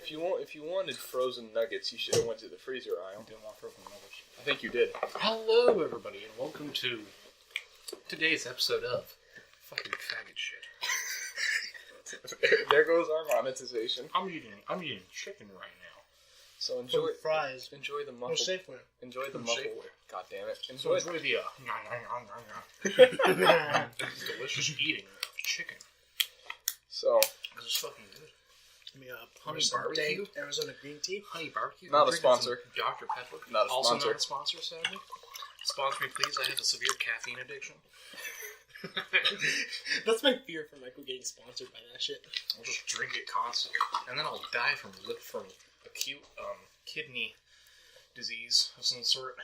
If you wanted frozen nuggets, you should have went to the freezer aisle. I didn't want frozen nuggets. I think you did. Hello, everybody, and welcome to today's episode of fucking faggot shit. there goes our monetization. I'm eating chicken right now. So enjoy fries. Enjoy the Or muffled. Safeway. Enjoy the From muffled. Safeway. God damn it! So Enjoy. enjoy the delicious eating of chicken. So This is fucking good. Give me a Honey some barbecue? dank Arizona green tea. Honey barbecue. Not I'm a drinking sponsor. some Dr. Pepper. Not a Also sponsor. not a sponsor, sadly. Sponsor me, please. I have a severe caffeine addiction. That's my fear for Michael getting sponsored by that shit. I'll just drink it constantly, and then I'll die from acute kidney disease of some sort.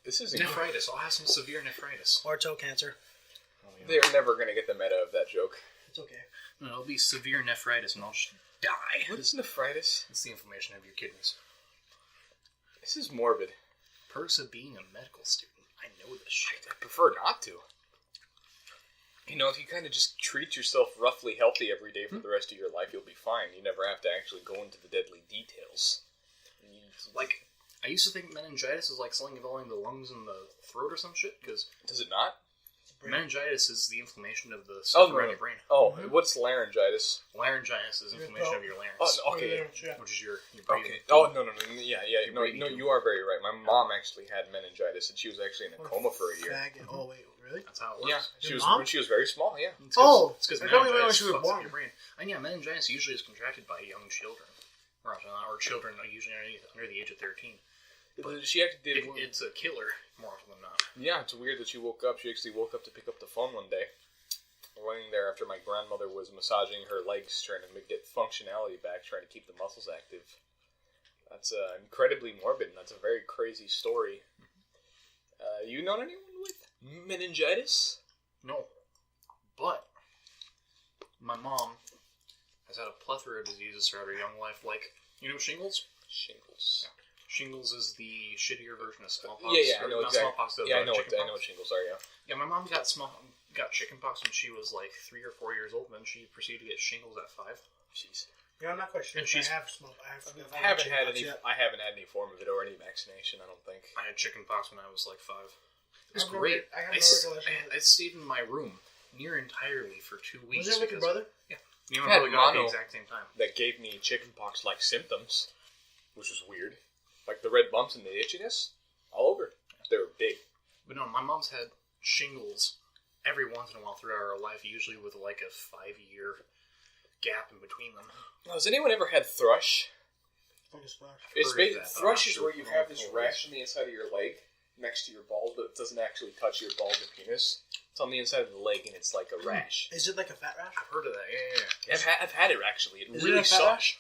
this is Nephritis. I'll have some severe nephritis. Or toe cancer. Oh, yeah. They're never gonna get the meta of that joke. It's okay. No, it'll be severe nephritis, and I'll just die. What is nephritis? It's the inflammation of your kidneys. This is morbid. Perks of being a medical student. I know this shit. I prefer not to. You know, if you kind of just treat yourself roughly healthy every day for the rest of your life, you'll be fine. You never have to actually go into the deadly details. Like, I used to think meningitis is like something involving the lungs and the throat or some shit, because Does it not? meningitis is the inflammation of the stuff around your brain. Oh, what's laryngitis? Laryngitis is inflammation of your larynx, Oh, okay. which is your breathing. Okay. Oh, no. Yeah. No, breathing tube. you are very right. My mom actually had meningitis, and she was actually in a coma for a year. Faggot. Oh, wait, really? That's how it works. Yeah, she Your was mom? when she was very small. Yeah. It's 'cause- Oh, it's because I don't even know when meningitis she was fucks up born. your brain. And yeah, meningitis usually is contracted by young children, or children usually under the age of 13. But she actually did. It's a killer more often than not. Yeah, it's weird that she woke up. She actually woke up to pick up the phone one day. Laying there after my grandmother was massaging her legs, trying to get functionality back, trying to keep the muscles active. That's incredibly morbid, and that's a very crazy story. You know anyone with meningitis? No, but my mom has had a plethora of diseases throughout her young life, like shingles. Shingles. Shingles is the shittier version of smallpox. Yeah, I or know not exactly. Smallpox, Yeah, I know chickenpox. what shingles are. Yeah. Yeah, my mom got chickenpox when she was like 3 or 4 years old, and then she proceeded to get shingles at 5. Jeez. Yeah, I'm not quite sure. And she's- I have smoked. I haven't had any form of it or any vaccination. I don't think. I had chickenpox when I was like 5. It was I have no great. I have no recollection. I stayed in my room near entirely for 2 weeks. Was it with your brother? Yeah. Me and I my had brother got it at the mono. exact same time. That gave me chickenpox-like symptoms, which was weird. Like the red bumps and the itchiness, all over. They were big. But no, my mom's had shingles every once in a while throughout her life, usually with like a 5-year gap in between them. Now, has anyone ever had thrush? Focus flash. It's heard of that, but thrush I'm is not where sure you what have it this is. rash on the inside of your leg, next to your balls, but it doesn't actually touch your balls or penis. It's on the inside of the leg, and it's like a rash. Is it like a fat rash? I've heard of that, yeah. I've had it actually. It Is it really a fat sucks. rash?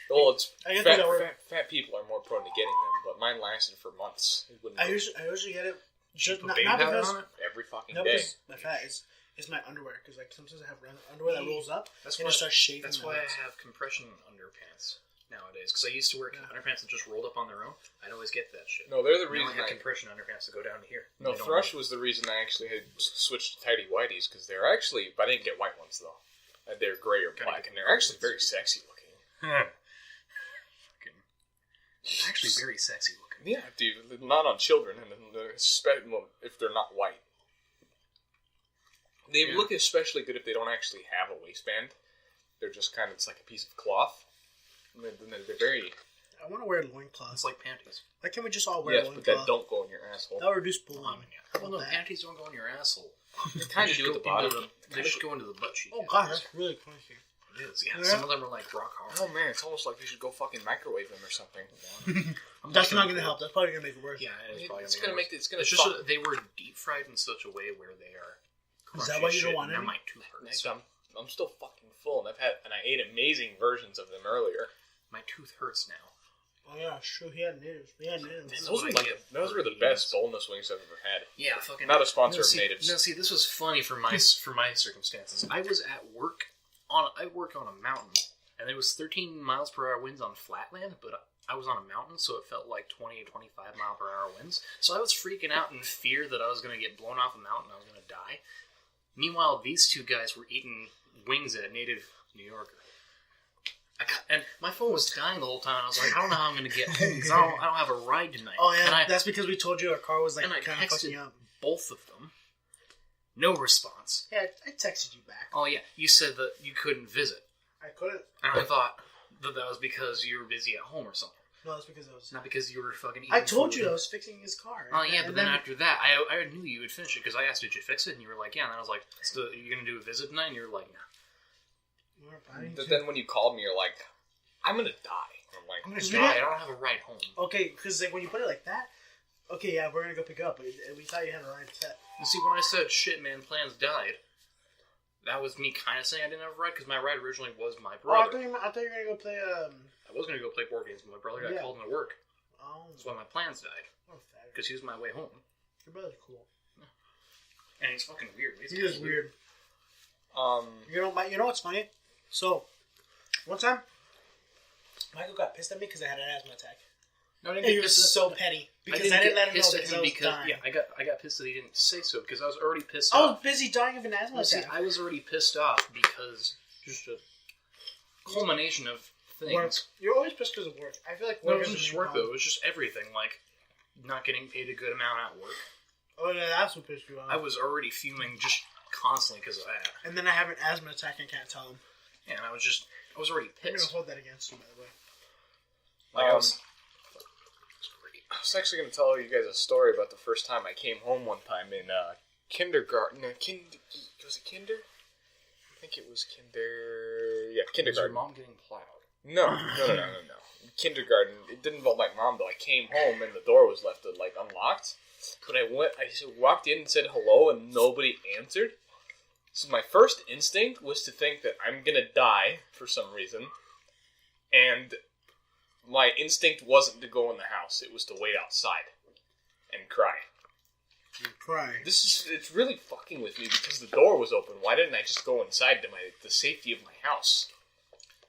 Well, it's I get that word. fat people are more prone to getting them, but mine lasted for months. It wouldn't I go usually get it. Should Just put not baby powder because on it? every fucking no, day. because my fat is my underwear. Because like sometimes I have underwear that rolls up That's and why, it starts shaking. that's my why I legs. have compression underpants nowadays. Because I used to wear underpants that just rolled up on their own. I'd always get that shit. No, they're the Now reason. I have compression underpants that go down to here. No, They don't thrush move. was the reason I actually had switched to tidy whities because they're actually. I didn't get white ones though. They're gray or Gotta black, get and they're the actually white very ones. sexy looking. It's actually very sexy looking. Yeah, dude. Not on children, and if they're not white. They look especially good if they don't actually have a waistband. They're just kind of, it's like a piece of cloth. And they're very... I want to wear loincloths. It's like panties. Why can't we just all wear Yes, but that loincloth? don't go in your asshole. That would reduce bullying. How Well, about no, that? panties don't go in your asshole. They kind of do at the bottom. They just go into the butt cheek. Oh god, that's really crazy. It is. Yeah, Yeah. some of them are like rock hard. Oh man, it's almost like we should go fucking microwave them or something. That's not going to help. That's probably going to make it worse. Yeah, it is probably It's gonna make it's gonna. It's just that they were deep fried in such a way where they are. Is that crunchy why as you don't shit, want and any? now my tooth hurts. I'm still fucking full, and I ate amazing versions of them earlier. My tooth hurts now. Oh yeah, sure. He had natives. We had natives. This is Those what were I get those were the for best eating boneless wings I've ever had. Yeah, fucking. Not a sponsor no, of see, natives. No, see, this was funny for my circumstances. I was at work I work on a mountain, and there was 13 miles per hour winds on flatland, but I was on a mountain, so it felt like 20 to 25 mile per hour winds. So I was freaking out in fear that I was going to get blown off a mountain and I was going to die. Meanwhile, these two guys were eating wings at a native New Yorker. And my phone was dying the whole time. I was like, I don't know how I'm going to get home because I don't have a ride tonight. Oh yeah, and that's because we told you our car was like and I kind of fucking texted up. both of them. No response. Yeah, I texted you back. Oh yeah, you said that you couldn't visit. I couldn't. And I thought that was because you were busy at home or something. No, that's because I was. Not because you were fucking eating I told food. you I was fixing his car. Oh yeah, but then after that, I knew you would finish it because I asked, did you fix it? And you were like, yeah. And then I was like, so are you going to do a visit tonight? And you were like, no. But then when you called me, you're like, I'm going to die. I'm like, I'm going to die. I don't have a ride home. Okay, because like when you put it like that, okay, yeah, we're going to go pick it up. But we thought you had a ride set. You see, when I said, shit, man, plans died, that was me kind of saying I didn't have a ride because my ride originally was my brother. Oh, I thought you were going to go play. I was going to go play board games, but my brother got called into work. Oh. That's why my plans died. Because he was my way home. Your brother's cool. Yeah. And he's fucking weird. He is weird. You You know what's funny? So, one time, Michael got pissed at me because I had an asthma attack. No, I And didn't he get was pissed. so petty because I get didn't let him know pissed at because him I was because dying. yeah, I got pissed that he didn't say so because I was already pissed I was off. busy dying of an asthma See, attack. I was already pissed off because just a culmination of things. Work. You're always pissed because of work. I feel like No, work it is wasn't just the main work though. problem. It was just everything. Like not getting paid a good amount at work. Oh yeah, that's what pissed you off. I was already fuming just constantly because of that. And then I have an asthma attack and can't tell him. Yeah, and I was already I'm gonna pissed. hold that against you, by the way. Like I was great. I was actually going to tell you guys a story about the first time I came home one time in kindergarten. Was it kinder? I think it was kinder. Yeah, Was kindergarten. your mom getting plowed? No. Kindergarten. It didn't involve my mom though. I came home and the door was left unlocked. But I walked in and said hello and nobody answered. So my first instinct was to think that I'm gonna die for some reason, and my instinct wasn't to go in the house. It was to wait outside and cry. You cry. It's really fucking with me because the door was open. Why didn't I just go inside to the safety of my house?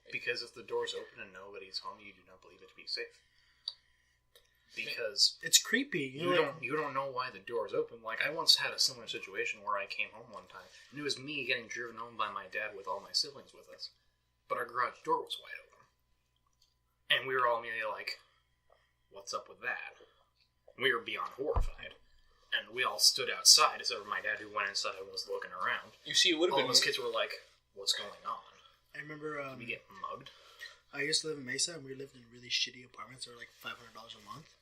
Because if the door's open and nobody's home, you do not believe it to be safe. Because It's creepy. you don't know why the door's open. Like I once had a similar situation where I came home one time and it was me getting driven home by my dad with all my siblings with us, but our garage door was wide open, and we were all immediately like, "What's up with that?" We were beyond horrified, and we all stood outside except for my dad, who went inside and was looking around. You see, it would have All been. those kids were like, "What's going on? I remember Did we get mugged?" I used to live in Mesa and we lived in really shitty apartments that were like $500 a month.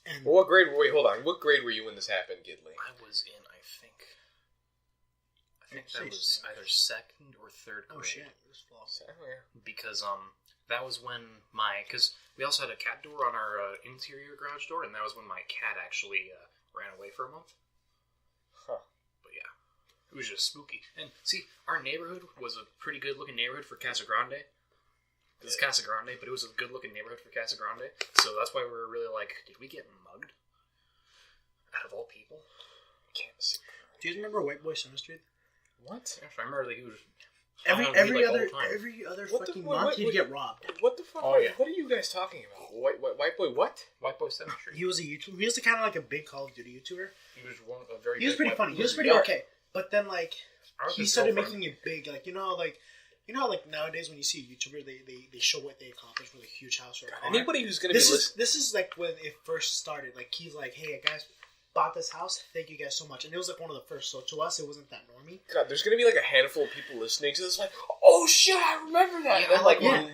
And Well, what grade? Wait, hold on. What grade were you when this happened, Gidley? I was in, I think that Jeez. was either second or third grade. oh shit, it was fall. Because that was when because we also had a cat door on our interior garage door, and that was when my cat actually ran away for a month. Huh. But yeah, it was just spooky. And see, our neighborhood was a pretty good looking neighborhood for Casa Grande. It's Casa Grande, but it was a good looking neighborhood for Casa Grande, so that's why we were really like, did we get mugged? Out of all people? Can't see. Do you remember White Boy Summer Street? What? Gosh, I remember that he was Every following me, like, all other the time. every other What the fucking fuck- month what- he'd what- get robbed. What the fuck? Oh, yeah. What are you guys talking about? White boy? What? White Boy Cemetery. He was a YouTuber. He was kind of like a big Call of Duty YouTuber. He was a very. He was big pretty white- funny. He was pretty Yeah. okay. But then like I was he his started girlfriend. making it big. Like you know how like nowadays when you see a YouTuber, they show what they accomplished with a huge house or a car. Anybody who's gonna This be is this is like when it first started. Like he's like, hey guys, bought this house. Thank you guys so much. And it was like one of the first. So to us, it wasn't that normy. God, there's gonna be like a handful of people listening to this, like, oh shit, I remember that. Yeah, And then, I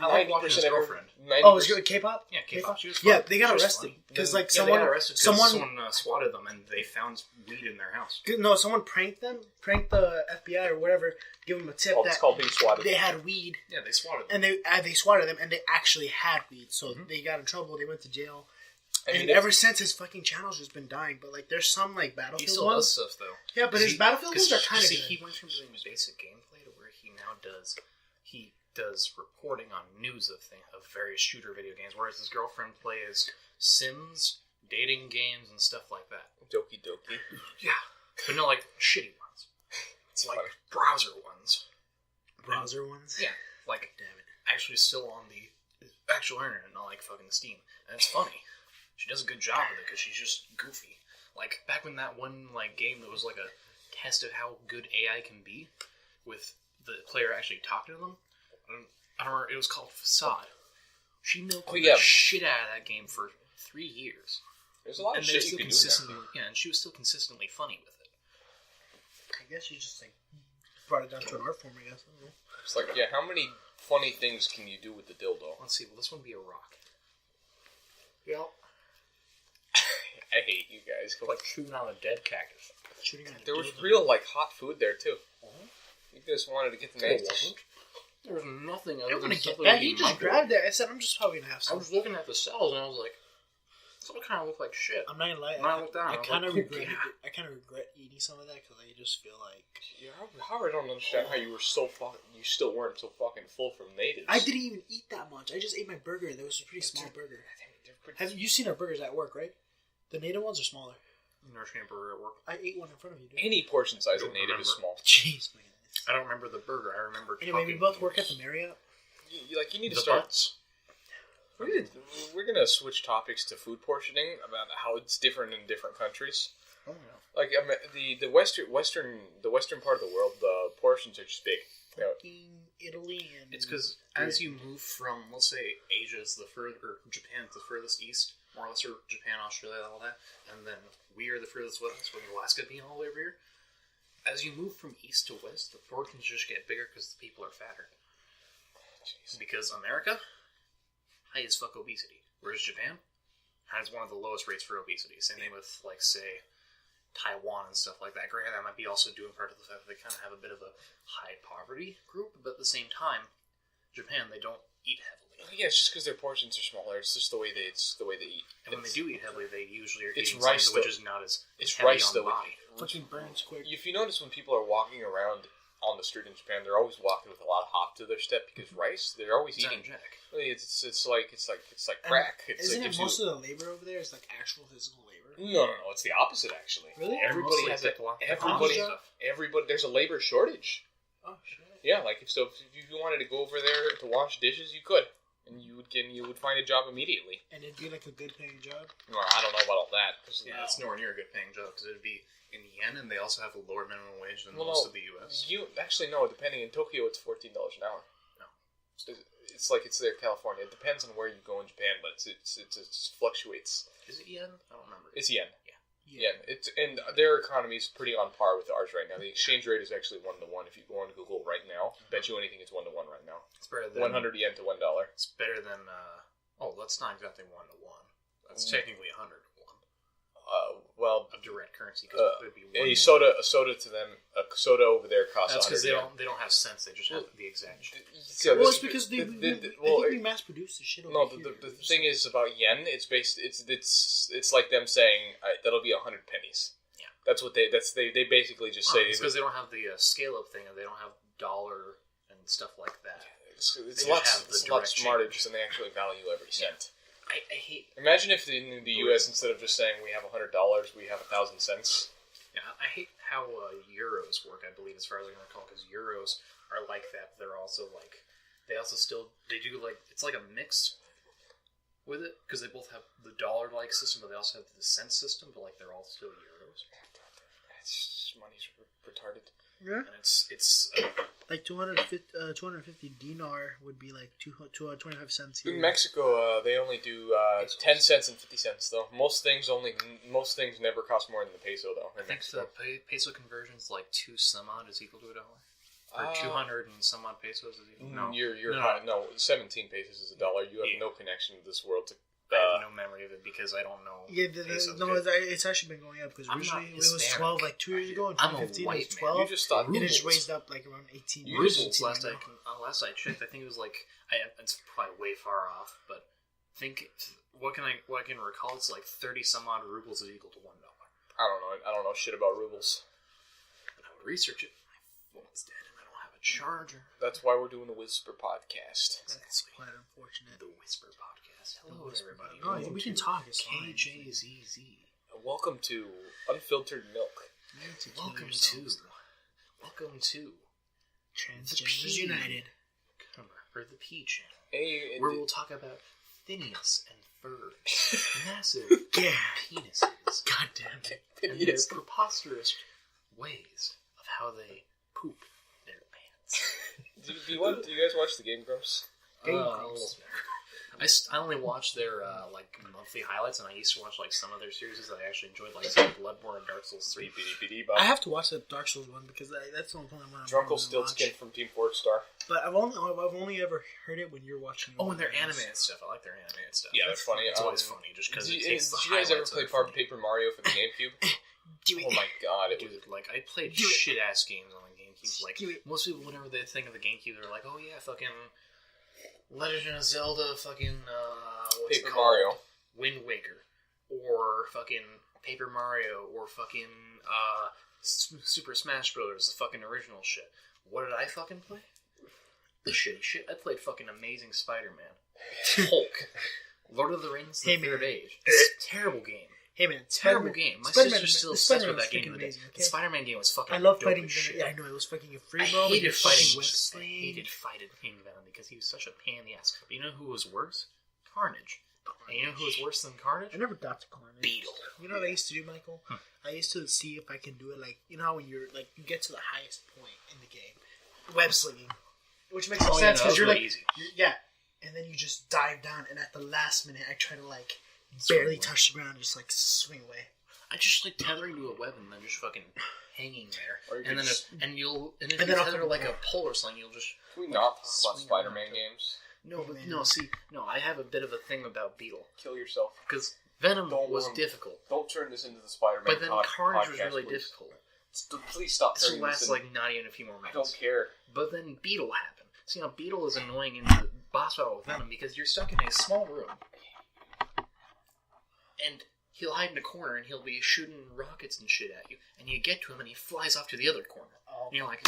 like watching 90% his girlfriend. Oh, it's good. K-pop. Yeah, K-pop. She was Yeah, fun. they got She was arrested funny. because Then- like yeah, they got someone arrested 'cause someone swatted them and they found weed in their house. No, someone pranked them, pranked the FBI or whatever, give them a tip It's that called being swatted. they had weed, Yeah, they swatted them. and they swatted them, and they actually had weed, so they got in trouble. They went to jail, I mean, and ever since his fucking channel's just been dying. But like, there's some like He Battlefield still ones. does stuff though. Yeah, but his Battlefield ones are kind of see, good. he went from doing basic gameplay to where he now does reporting on news of various shooter video games, whereas his girlfriend plays Sims, dating games, and stuff like that. Doki doki. Yeah, but no, like shitty ones. It's Like funny. browser ones. Browser ones. Yeah, like Damn it. actually still on the actual internet, not like fucking Steam. And it's funny. She does a good job with it because she's just goofy. Like back when that one like game that was like a test of how good AI can be, with the player actually talking to them. I don't remember. It was called Facade. She milked yeah. the shit out of that game for 3 years. There's a lot of shit you can do now. Yeah, and she was still consistently funny with it. I guess you just like brought it down to an art form. I guess. I don't know. It's like, yeah, how many funny things can you do with the dildo? Let's see. Will this one be a rock? Yeah. I hate you guys. It's like shooting on a dead cactus. Shooting at a There was dildo. real, like, hot food there, too. You just wanted to get the names. There was nothing other I'm than gonna stuff get that that. would He be just microwaved. grabbed it. I said, I'm just probably gonna have I some. was looking at the cells and I was like, this all kind of look like shit. I'm not gonna lie. When I looked down, I I was kind of like, regret. yeah. I kind of regret eating some of that because I just feel like Yeah, how I don't understand how you were so you still weren't so fucking full from natives. I didn't even eat that much. I just ate my burger. That was a pretty small burger. Have you seen our burgers at work? Right, the native ones are smaller. Nursing a burger at work. I ate one in front of you, dude. Any portion size of Don't native is remember. small. Jeez, man. I don't remember the burger. I remember. Anyway, we both work at the Marriott. You need to The start. butts. We're gonna switch topics to food portioning about how it's different in different countries. Oh yeah. Like the western part of the world, the portions are just big. You know, Fucking Italy and It's because as you move from, let's say, Asia is the further, or Japan is the furthest east, more or less, or Japan, Australia, all that, and then we are the furthest west, with Alaska being all the way over here. As you move from east to west, the portions just get bigger because the people are fatter. jeez. Because America, high as fuck obesity, whereas Japan has one of the lowest rates for obesity. Same thing with, like, say, Taiwan and stuff like that. Granted, that might be also due in part to the fact that they kind of have a bit of a high poverty group, but at the same time, Japan, they don't eat heavily. Yeah, it's just because their portions are smaller. It's just the way they eat. And when they do eat heavily, they usually are It's eating rice, something which though. is not as It's heavy rice on though. the body. fucking burns quick. If you notice when people are walking around on the street in Japan, they're always walking with a lot of hop to their step because rice. They're always It's eating. energetic. It's like crack. Isn't gives it most of the labor over there is like actual physical labor? No. It's the opposite actually. Really? Everybody Mostly has technology stuff. everybody. There's a labor shortage. Oh shit. Yeah, like if you wanted to go over there to wash dishes, you could, and you would find a job immediately. And it'd be like a good paying job. Well, I don't know about all that. Yeah, it's nowhere near a good paying job because it'd be in yen, and they also have a lower minimum wage than Well, most no, of the U.S. No. Depending in Tokyo, it's $14 an hour. No. It's like it's there, California. It depends on where you go in Japan, but it fluctuates. Is it yen? I don't remember. It's yen. Yeah. And their economy is pretty on par with ours right now. The exchange rate is actually 1 to 1. If you go on Google right now, bet you anything it's 1 to 1 right now. It's better than 100 yen to $1. It's better than. Oh, that's not exactly 1 to 1. That's technically 100 to 1 Well, of direct currency. Because it would be a soda to them, a soda over there costs That's 100 because yen. they don't have cents. They just have the exact. Yeah, Well, this- it's because I well, think we mass produce the shit over No, here. the thing is about yen. It's like them saying that'll be 100 pennies. Yeah. That's what they basically just say. It's because they don't have the scale up thing, and they don't have dollar and stuff like that. It's They a just lot, have the it's a lot direct smarter change. just than they actually value every cent. I hate. Imagine if in the U.S. instead of just saying we have $100, we have 1,000 cents. Yeah, I hate how euros work. I believe, as far as I can recall, because euros are like that. They're also like they do like it's like a mix with it because they both have the dollar-like system, but they also have the cent system. But like they're all still euros, Money's retarded. Yeah. and it's Like 250 dinar would be like 25 cents here. In Mexico, they only do 10 cents and 50 cents though. Most things never cost more than the peso though. I think the peso conversion is like 2 some odd is equal to $1. Or 200 and some odd pesos is equal. No, you're no. high. No, 17 pesos is $1. You have no connection to this world. I have no memory of it because I don't know. Yeah, pesos no, good. it's actually been going up because I'm originally not it was Hispanic. 12 like 2 years ago, and I'm a 2015 it white was man. 12. You just thought and it just rubles. raised up like around 18 Rubles, years. last I checked, I think it was like it's probably way far off, but what can I recall? It's like 30 some odd rubles is equal to $1. I don't know shit about rubles. And I would research it. My phone's dead, and I don't have a charger. That's why we're doing the Whisper podcast. That's quite unfortunate. The Whisper Podcast. Hello, Whisper everybody. Podcast. No, Welcome we can to talk, it's fine. KJZZ. Welcome to Unfiltered Milk. Welcome to Transgenders United. Or the P channel, Hey, where we'll talk about Phineas and Ferb, massive Yeah. penises, God damn it. and their preposterous ways of how they poop their pants. Do you guys watch the Game Grumps? I only watched their like monthly highlights, and I used to watch like some of their series that I actually enjoyed, like some Bloodborne and Dark Souls 3. I have to watch the Dark Souls one because that's the only one I'm Drunkle Stiltskin from Team Fortstar. But I've only ever heard it when you're watching. Oh, and their animated stuff. I like their animated stuff. Yeah, they're funny. It's always funny just because it takes the Did you guys ever highlights play Paper Mario for the GameCube? Oh my god, Dude, like I played shit ass games on the GameCube. Like most people, whenever they think of the GameCube, they're like, "Oh yeah, fucking Legend of Zelda, fucking Paper Mario, Wind Waker, or fucking Paper Mario, or fucking Super Smash Bros. The fucking original shit." What did I fucking play? The shitty shit. I played fucking Amazing Spider-Man, Hulk, Lord of the Rings, The Third Age. It's a terrible game. Hey man, terrible game. My sister's still obsessed with that game to the day. The Spider-Man game was fucking. I love dope fighting. as shit. Yeah, I know it was fucking a free I roam. hated fighting. I hated fighting Venom because he was such a pain in the ass. But you know who was worse? Carnage. And you know who was worse than Carnage? I never got to Carnage. Beetle. You know what I used to do, Michael? I used to see if I can do it. Like, you know how when you're like you get to the highest point in the game, web slinging, which makes sense because you're like easy. And then you just dive down, and at the last minute, I try to like barely touch the ground, and just like swing away. I just like tethering to a web and then just fucking hanging there, and then if you tether like a pole or something, you'll just. Can we not talk about Spider-Man games? No, but no. I have a bit of a thing about Beetle. Kill yourself because Venom was difficult. Don't turn this into the Spider-Man. But then Carnage was really difficult. Please stop. This will last like not even a few more minutes. I don't care. But then Beetle happened. See, now Beetle is annoying in the boss battle with Venom because you're stuck in a small room, and he'll hide in a corner and he'll be shooting rockets and shit at you, and you get to him and he flies off to the other corner. Oh, and you're like,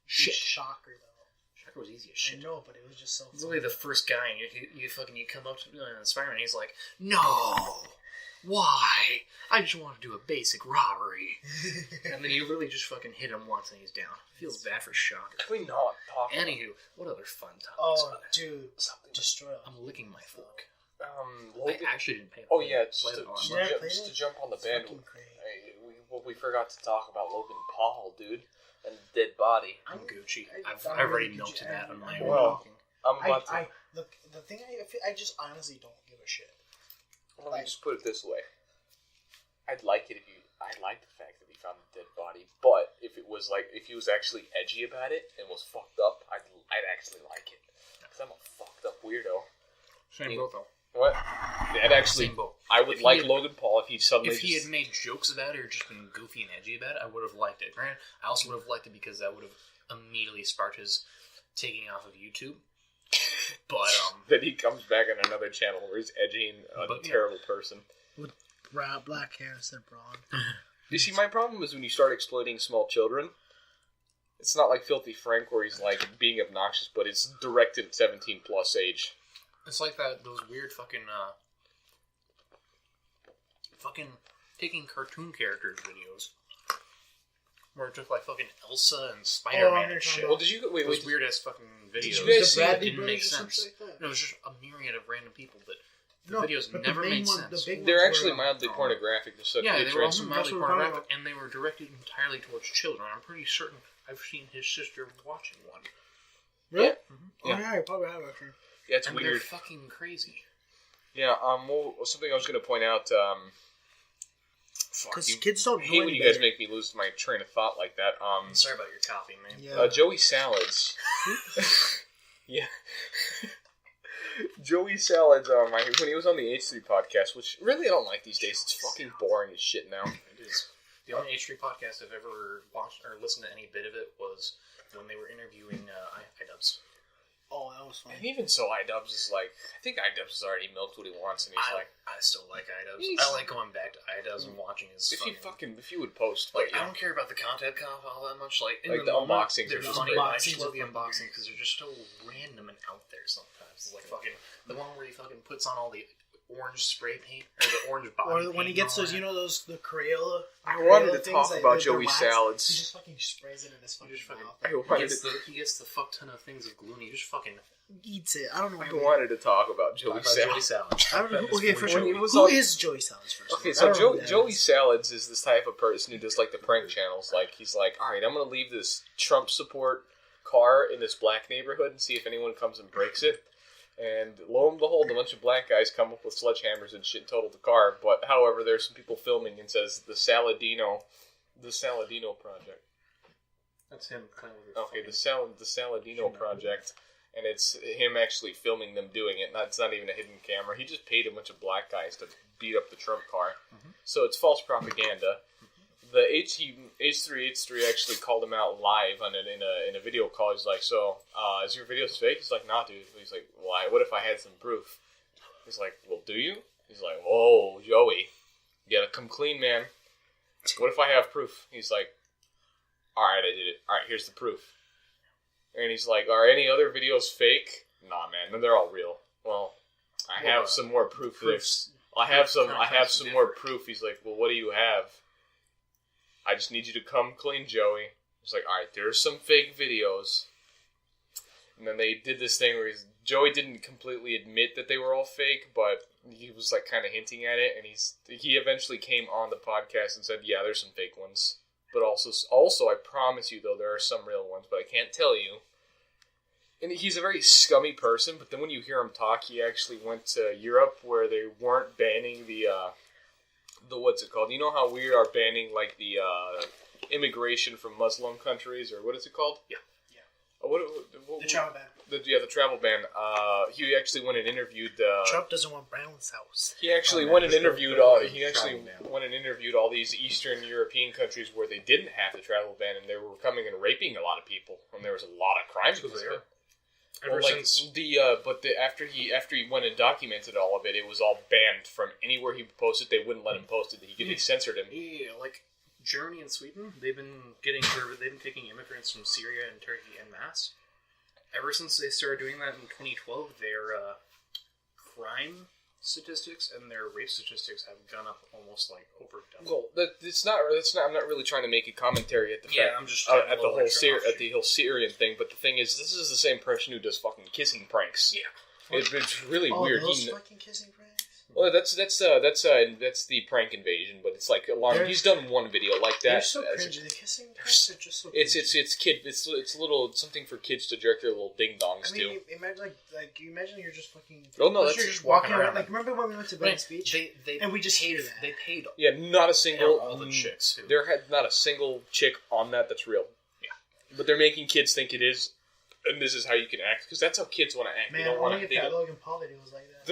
shit. Shocker though. Shocker was easy as shit. I know, but it was just so. Really, the first guy, and you come up to Spider-Man, and he's like, "No, why? I just want to do a basic robbery." And then you literally just fucking hit him once and he's down. Feels bad for Shocker. Can we not talk? Anywho, what other fun topics? Oh, dude, destroy. I'm licking my fork. Logan? I actually didn't pay. Oh yeah, just to jump on the band. We forgot to talk about Logan Paul, dude, and the dead body. I'm Gucci. I've already milked that on my own. Well, I'm about to. Look, the thing I just honestly don't give a shit. Let me just put it this way. I'd like it if you. I like the fact that he found the dead body, but if it was like if he was actually edgy about it and was fucked up, I'd actually like it because I'm a fucked up weirdo. Same boat though. What? That actually, I would like Logan Paul if he suddenly. If he had made jokes about it or just been goofy and edgy about it, I would have liked it. Granted, I also would have liked it because that would have immediately sparked his taking off of YouTube. But then he comes back on another channel where he's edging a terrible person with black hair instead of blonde. You see, my problem is when you start exploiting small children. It's not like Filthy Frank where he's like being obnoxious, but it's directed at 17+ age. It's like those weird fucking taking cartoon characters videos. Where it took like fucking Elsa and Spider-Man and shit. Well, did you wait? Those weird ass fucking videos. Did you guys see that didn't make sense? Like that? No, it was just a myriad of random people, but the videos never made sense. They're actually mildly pornographic. Yeah, they were also mildly pornographic, and they were directed entirely towards children. I'm pretty certain I've seen his sister watching one. Really? Yeah. Mm-hmm. Yeah. I probably have actually. Yeah, it's weird. They're fucking crazy. Yeah. Well, something I was going to point out. Because kids don't know. I hate when you guys make me lose my train of thought like that. Sorry about your coffee, man. Yeah. Joey Salads. Yeah. Joey Salads. When he was on the H3 podcast, which really I don't like these days. It's fucking boring as shit now. It is. The only H3 podcast I've ever watched or listened to any bit of it was when they were interviewing iDubbbz. Oh, that was fun. And even so, iDubbbz is like, I think iDubbbz has already milked what he wants, and he's like, I still like iDubbbz. I like going back to iDubbbz and watching his. If you would post, like, I don't care about the content all that much. Like the unboxings, they're funny. I just love the unboxings because they're just so random and out there. Sometimes it's like fucking the one where he fucking puts on all the orange spray paint or the orange body. Or when he gets those, the Crayola. I wanted to talk about Joey Salads. He just fucking sprays it in his fucking mouth. He gets the fuck ton of things of glue and he just fucking eats it. I don't know. I wanted to talk about Joey Salads. I don't know. Okay, for sure. Who is Joey Salads first? Okay, so Joey Salads is this type of person who does like the prank channels. Like he's like, all right, I'm gonna leave this Trump support car in this black neighborhood and see if anyone comes and breaks it. And lo and behold, a bunch of black guys come up with sledgehammers and shit and total the car. But however, there's some people filming and says the Saladino Project. That's him. Okay, the Saladino Project, and it's him actually filming them doing it. It's not even a hidden camera. He just paid a bunch of black guys to beat up the Trump car. So it's false propaganda. The H3H3 actually called him out live on it in a video call. He's like, "So, is your video fake?" He's like, "Nah, dude." He's like, "Why? What if I had some proof?" He's like, "Well, do you?" He's like, "Whoa, Joey, you gotta come clean, man. What if I have proof?" He's like, "Alright, I did it. Alright, here's the proof." And he's like, "Are any other videos fake?" "Nah, man, they're all real." "Well, I have some more proof." I have some more proof. He's like, "Well, what do you have?" "I just need you to come clean, Joey." He's like, "Alright, there's some fake videos." And then they did this thing where Joey didn't completely admit that they were all fake, but he was like kind of hinting at it, and he eventually came on the podcast and said, "Yeah, there's some fake ones. But also, I promise you, though, there are some real ones, but I can't tell you." And he's a very scummy person, but then when you hear him talk, he actually went to Europe where they weren't banning the what's it called? You know how we are banning, like, the immigration from Muslim countries, or what is it called? Yeah. The travel ban. The travel ban. He actually went and interviewed. Trump doesn't want Brown's house. He actually went and interviewed all these Eastern European countries where they didn't have the travel ban, and they were coming and raping a lot of people, and there was a lot of crimes because of it. After he went and documented all of it, it was all banned from anywhere he posted. They wouldn't let him post it. They censored him. Yeah, like Germany and Sweden, they've been taking immigrants from Syria and Turkey en masse. Ever since they started doing that in 2012, their crime statistics and their rape statistics have gone up almost like over double. Well, it's not. I'm not really trying to make a commentary at the fact. I'm just at the whole Syrian thing. But the thing is, this is the same person who does fucking kissing pranks. Yeah, it's really weird. Those fucking kissing pranks. Well, that's the prank invasion, but it's like he's done one video like that. They're so cringy. The kissing pranks are just so cringy. It's a little something for kids to jerk their little ding dongs to. Imagine you imagine you're just fucking. Oh no, you're just walking around. Like remember when we went to Venice Beach? And we just hear that. They paid. Yeah, not a single. All the chicks. There had not a single chick on that's real. Yeah, but they're making kids think it is. And this is how you can act, because that's how kids want to act. Man, they don't want only to. if that Logan Paul video was like that.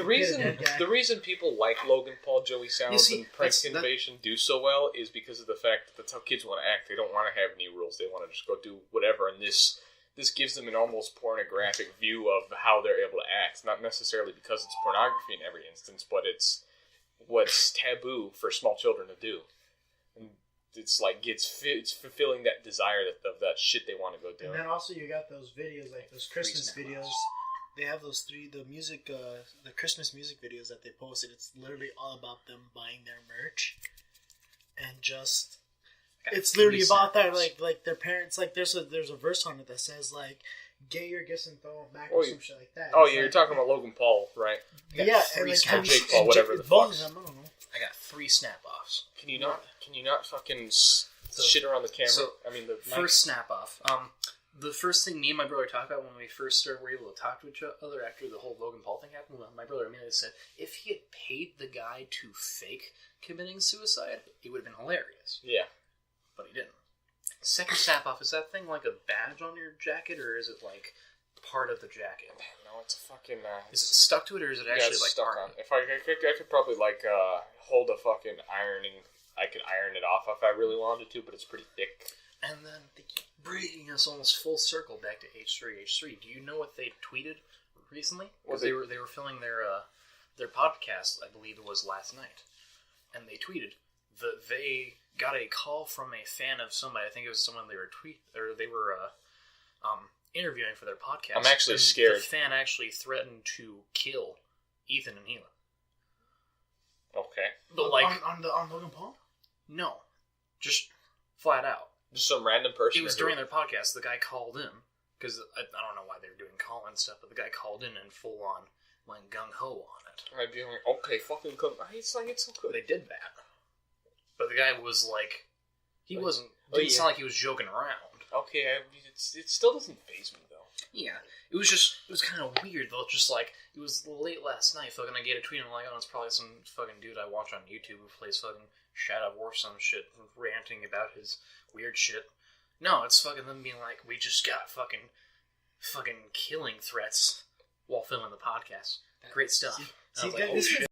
The reason people like Logan Paul, Joey Sounds, and Prank Invasion do so well is because of the fact that that's how kids want to act. They don't want to have any rules. They want to just go do whatever, and this gives them an almost pornographic view of how they're able to act. Not necessarily because it's pornography in every instance, but it's what's taboo for small children to do. And it's like it's fulfilling that desire of that shit they want to go do. And then also you got those videos, like those Christmas videos. They have those the Christmas music videos that they posted. It's literally all about them buying their merch, and just it's literally about that. Like their parents. Like there's a verse on it that says like, "Get your gifts and throw them back," or some shit like that. Oh yeah, you're talking about Logan Paul, right? Yeah, and like Jake Paul, whatever the fuck. I don't know. I got 3 snap-offs. Can you not fucking shit around the camera? So, the first snap-off. The first thing me and my brother talked about when we first were able to talk to each other after the whole Logan Paul thing happened, my brother immediately said, if he had paid the guy to fake committing suicide, it would have been hilarious. Yeah. But he didn't. Second snap-off, is that thing like a badge on your jacket, or is it like part of the jacket? No, it's a fucking... is it stuck to it, or is it actually like stuck on? If I could probably hold a fucking ironing... I could iron it off if I really wanted to, but it's pretty thick. And then they keep bringing us almost full circle back to H3H3. Do you know what they tweeted recently? Because they were filming their podcast, I believe it was last night, and they tweeted that they got a call from a fan of somebody. I think it was someone they were interviewing for their podcast. I'm actually scared. The fan actually threatened to kill Ethan and Gila. Okay, but on Logan Paul? No, just flat out. Just some random person. It was during their podcast. The guy called in because I don't know why they were doing call-in stuff, but the guy called in and full on went gung ho on it. I'd be like, okay, fucking come. It's so good. They did that, but the guy was like, he wasn't. Didn't sound like he was joking around. Okay, it still doesn't faze me, though. Yeah. It was kind of weird, though. Just like, it was late last night, fucking, I get a tweet, and I'm like, oh, it's probably some fucking dude I watch on YouTube who plays fucking Shadow War some shit, ranting about his weird shit. No, it's fucking them being like, we just got fucking killing threats while filming the podcast. Great stuff. See, I was like, this shit.